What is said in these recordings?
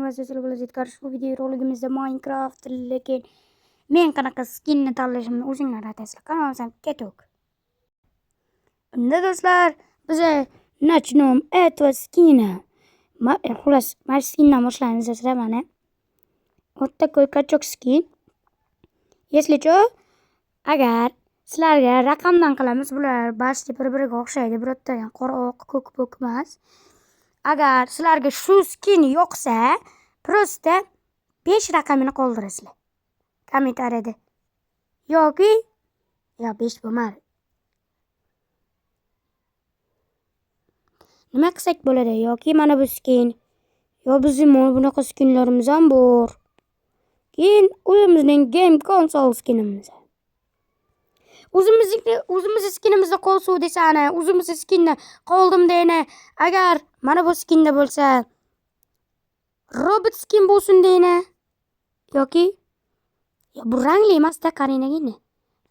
hammasi sizlar bilan yetkazib bu video roligimizda Minecraft lekin men qanaqa skinni tanlashimni o'zinglar aytasizlar. Qanaqa ketok. Unda do'stlar, biz начнем этого скина. Xullas, mana skindan boshlaymiz do'stlar, mana. Вот такой качок скин. Если что, agar sizlarga raqamdan qilamiz, bular barcha bir-biriga o'xshaydi. Birorta ham qora oq, ko'k emas. Agar sizlarga shu skin yoqsa, просто 5 raqamini qoldirasizlar. Kommentariyada. Yoki 5 bo'lmadi. Nima qilsak bo'ladi? Yoki mana bu skin, yo bizning bunaqa skinlarimiz ham bor. Keyin o'zimizning game console skinimiz. O'zimiz skinimizda qolsa desani, o'zimiz skinni qoldim deyni. Agar mana bu skinda bo'lsa, robot skin bo'lsin deyni. Yoki bu rangli emas-da, qaranglar.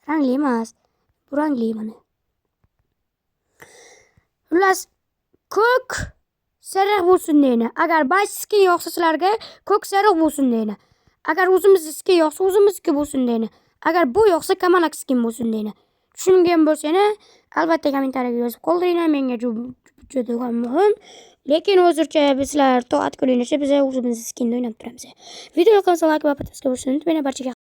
Rangli emas. Bu rangli mana. Xullas, ko'k sariq bo'lsin deyni. Agar bash skin yoqsa sizlarga ko'k sariq bo'lsin deyni. Agar o'zimiz skin yoqsa o'zimizniki bo'lsin deyni. Agar bu yoqsa kamalak skin bo'lsin deyni. Tushungan bo'lsanglar, albatta kommentariyaga yozib qoldiringlar. Menga juda ham muhim. Lekin hozircha bizlar to'at qilinglar, biz o'zimiz skinda o'ynab turamiz. Video yoqsa like va podpiska bo'lishni unutmanglar. Barchaga